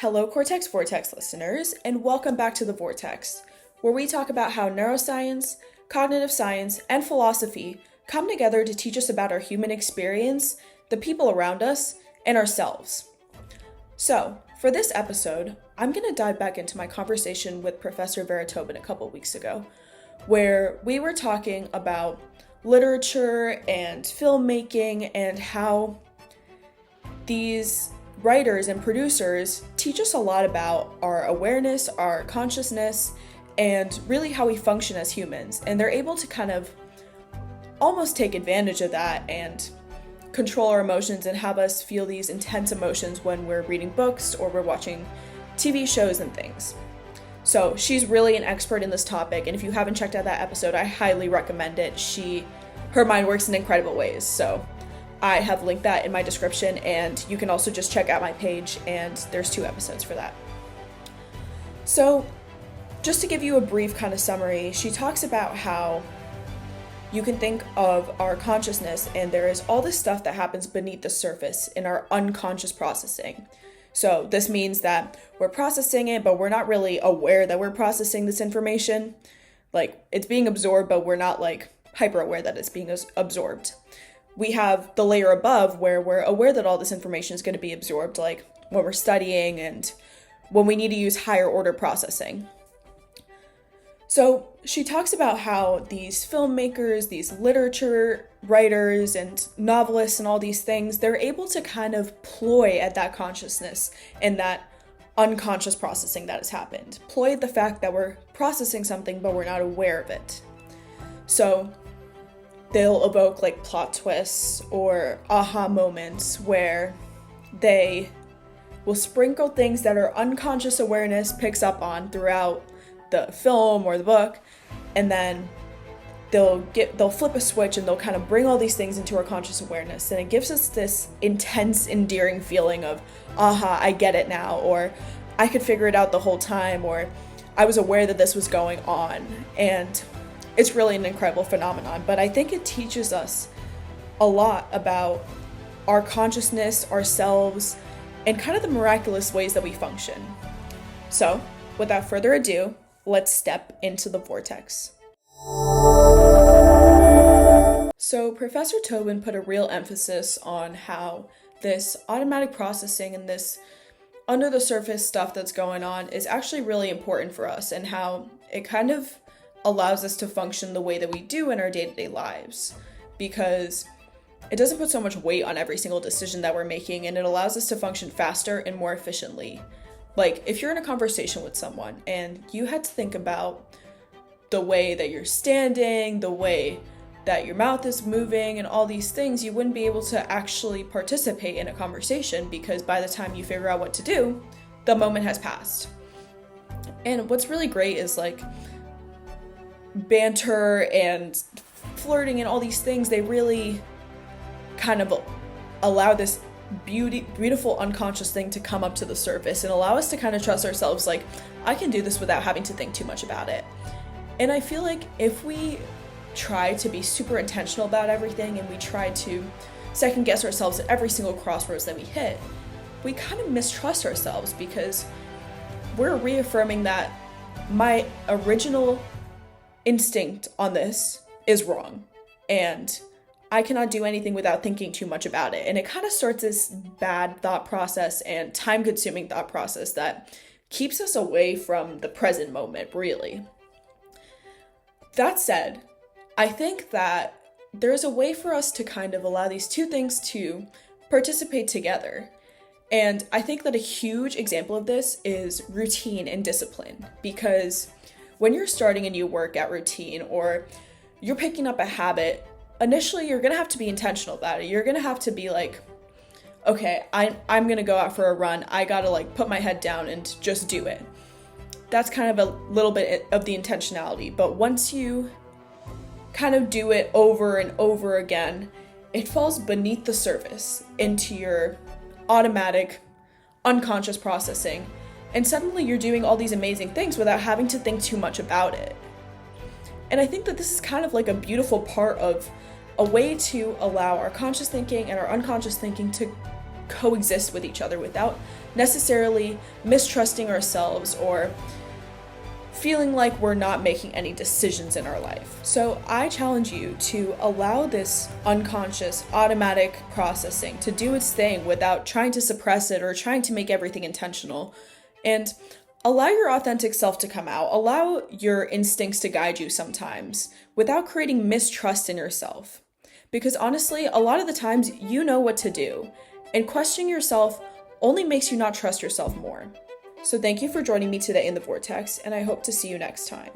Hello, Cortex Vortex listeners, and welcome back to The Vortex, where we talk about how neuroscience, cognitive science, and philosophy come together to teach us about our human experience, the people around us, and ourselves. So, for this episode, I'm going to dive back into my conversation with Professor Vera Tobin a couple weeks ago, where we were talking about literature and filmmaking and how these writers and producers teach us a lot about our awareness, our consciousness, and really how we function as humans. And they're able to kind of almost take advantage of that and control our emotions and have us feel these intense emotions when we're reading books or we're watching TV shows and things. So she's really an expert in this topic, and if you haven't checked out that episode, I highly recommend it. Her mind works in incredible ways, so I have linked that in my description, and you can also just check out my page, and there's 2 episodes for that. So, just to give you a brief kind of summary, she talks about how you can think of our consciousness, and there is all this stuff that happens beneath the surface in our unconscious processing. So this means that we're processing it, but we're not really aware that we're processing this information. Like, it's being absorbed, but we're not hyper aware that it's being absorbed. We have the layer above where we're aware that all this information is going to be absorbed, like when we're studying and when we need to use higher order processing. So she talks about how these filmmakers, these literature writers and novelists and all these things, they're able to kind of ploy at that consciousness and that unconscious processing that has happened. Ploy at the fact that we're processing something but we're not aware of it. So they'll evoke plot twists or aha moments where they will sprinkle things that our unconscious awareness picks up on throughout the film or the book, and then they'll flip a switch and they'll kind of bring all these things into our conscious awareness, and it gives us this intense, endearing feeling of, aha, I get it now, or I could figure it out the whole time, or I was aware that this was going on. And it's really an incredible phenomenon, but I think it teaches us a lot about our consciousness, ourselves, and kind of the miraculous ways that we function. So, without further ado, let's step into the vortex. So, Professor Tobin put a real emphasis on how this automatic processing and this under the surface stuff that's going on is actually really important for us, and how it kind of allows us to function the way that we do in our day-to-day lives, because it doesn't put so much weight on every single decision that we're making, and it allows us to function faster and more efficiently. Like, if you're in a conversation with someone and you had to think about the way that you're standing, the way that your mouth is moving, and all these things, you wouldn't be able to actually participate in a conversation, because by the time you figure out what to do, the moment has passed. And what's really great is banter and flirting and all these things, they really kind of allow this beautiful unconscious thing to come up to the surface and allow us to kind of trust ourselves, I can do this without having to think too much about it. And I feel like if we try to be super intentional about everything and we try to second guess ourselves at every single crossroads that we hit, we kind of mistrust ourselves, because we're reaffirming that my original instinct on this is wrong, and I cannot do anything without thinking too much about it. And it kind of starts this bad thought process and time-consuming thought process that keeps us away from the present moment, really. That said, I think that there's a way for us to kind of allow these 2 things to participate together. And I think that a huge example of this is routine and discipline, because when you're starting a new workout routine or you're picking up a habit, initially you're going to have to be intentional about it. You're going to have to be okay, I'm going to go out for a run. I got to put my head down and just do it. That's kind of a little bit of the intentionality. But once you kind of do it over and over again, it falls beneath the surface into your automatic, unconscious processing. And suddenly you're doing all these amazing things without having to think too much about it. And I think that this is kind of a beautiful part of a way to allow our conscious thinking and our unconscious thinking to coexist with each other without necessarily mistrusting ourselves or feeling like we're not making any decisions in our life. So I challenge you to allow this unconscious, automatic processing to do its thing without trying to suppress it or trying to make everything intentional. And allow your authentic self to come out. Allow your instincts to guide you sometimes without creating mistrust in yourself. Because honestly, a lot of the times you know what to do, and questioning yourself only makes you not trust yourself more. So thank you for joining me today in the Vortex, and I hope to see you next time.